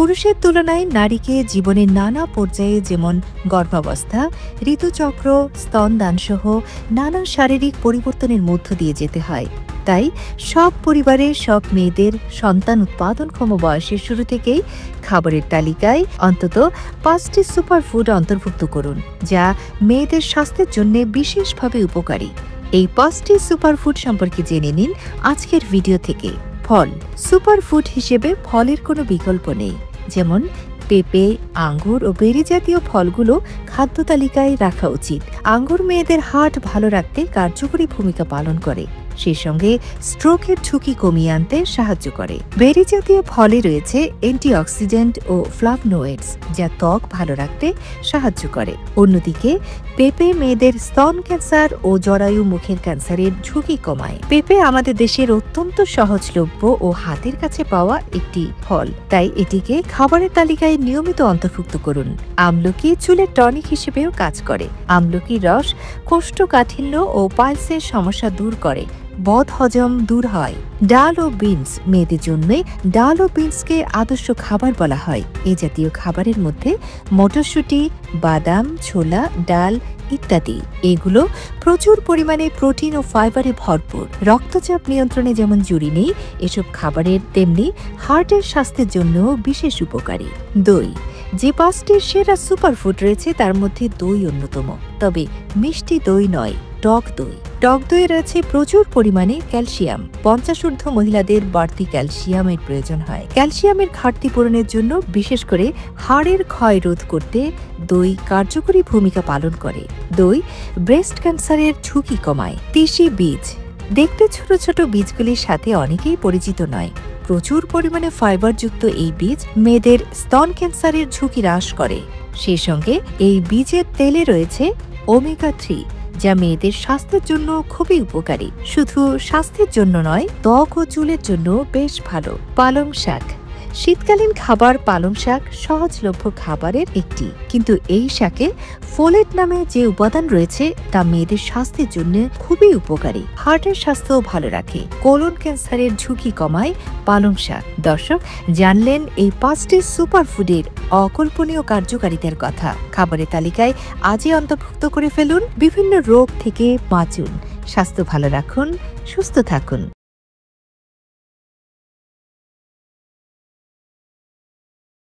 পুরুষের তুলনায় নারীকে জীবনের নানা পর্যায়ে যেমন গর্ভাবস্থা, ঋতুচক্র, স্তনদানসহ নানা শারীরিক পরিবর্তনের মধ্য দিয়ে যেতে হয়। তাই সব পরিবারের সব মেয়েদের সন্তান উৎপাদনক্ষম বয়সের শুরু থেকেই খাবারের তালিকায় অন্তত 5টি সুপারফুড অন্তর্ভুক্ত করুন, যা মেয়েদের স্বাস্থ্যের জন্য বিশেষভাবে উপকারী। এই 5টি সুপারফুড সম্পর্কে জেনে নিন আজকের ভিডিও থেকে। ফল। সুপারফুড হিসেবে ফলের কোনো বিকল্প নেই। যেমন পেঁপে, আঙ্গুর ও বেরি জাতীয় ফলগুলো খাদ্য তালিকায় রাখা উচিত। আঙ্গুর মেয়েদের হার্ট ভালো রাখতে কার্যকরী ভূমিকা পালন করে, সেই সঙ্গে স্ট্রোকের ঝুঁকি কমিয়ে আনতে সাহায্য করে। বেরি জাতীয় ফলে রয়েছে অ্যান্টিঅক্সিডেন্ট ও ফ্লাভোনয়েডস, যা ত্বক ভালো রাখতে সাহায্য করে। অন্যদিকে পেঁপে মেয়েদের স্তন ক্যান্সার ও জরায়ু মুখের ক্যান্সারের ঝুঁকি কমায়। পেঁপে আমাদের দেশের অত্যন্ত সহজলভ্য ও হাতের কাছে পাওয়া একটি ফল, তাই এটিকে খাবারের তালিকায় নিয়মিত অন্তর্ভুক্ত করুন। আমলকি চুলের টনিক হিসেবেও কাজ করে। আমলকির রস কোষ্ঠকাঠিন্য ও পাইলসের সমস্যা দূর করে, বদহজম দূর হয়। ডাল ও বিনস মেয়েদের জন্য ডাল ও বিনসকে আদর্শ খাবার বলা হয়। এই জাতীয় খাবারের মধ্যে মটরশুঁটি, বাদাম, ছোলা, ডাল ইত্যাদি। এগুলো প্রচুর পরিমাণে প্রোটিন ও ফাইবারে ভরপুর। রক্তচাপ নিয়ন্ত্রণে যেমন জরুরি নেই, এসব খাবারের তেমনি হার্টের স্বাস্থ্যের জন্য বিশেষ উপকারী। দই। যে 5টি সেরা সুপারফুড রয়েছে তার মধ্যে দই অন্যতম, তবে মিষ্টি দই নয়, টক দই। টক দইয়ে রয়েছে প্রচুর পরিমাণে ক্যালসিয়াম। 50 ঊর্ধ্ব মহিলাদের বাড়তি ক্যালসিয়ামের প্রয়োজন হয়। ক্যালসিয়ামের ঘাটতি পূরণের জন্য বিশেষ করে হাড়ের ক্ষয় রোধ করতে দই কার্যকরী ভূমিকা পালন করে। দই ব্রেস্ট ক্যান্সারের ঝুঁকি কমায়। তিসি বীজ। দেখতে ছোট ছোট বীজগুলির সাথে অনেকেই পরিচিত নয়। প্রচুর পরিমাণে ফাইবারযুক্ত এই বীজ মেয়েদের স্তন ক্যান্সারের ঝুঁকি হ্রাস করে। সেই সঙ্গে এই বীজের তেলে রয়েছে ওমেগা 3, যা মেয়েদের স্বাস্থ্যের জন্য খুবই উপকারী। শুধু স্বাস্থ্যের জন্য নয়, ত্বক ও চুলের জন্য বেশ ভালো। পালং শাক। শীতকালীন খাবার পালং শাক সহজলভ্য খাবারের একটি, কিন্তু এই শাকে ফোলেট নামে যে উপাদান রয়েছে তা মেয়েদের স্বাস্থ্যের জন্য খুবই উপকারী। হার্টের স্বাস্থ্যও ভালো রাখে। কোলন ক্যান্সারের ঝুঁকি কমায় পালং শাক। দর্শক, জানলেন এই 5টি সুপারফুডের অকল্পনীয় কার্যকারিতার কথা। খাবারের তালিকায় আজই অন্তর্ভুক্ত করে ফেলুন। বিভিন্ন রোগ থেকে বাঁচুন, স্বাস্থ্য ভালো রাখুন, সুস্থ থাকুন।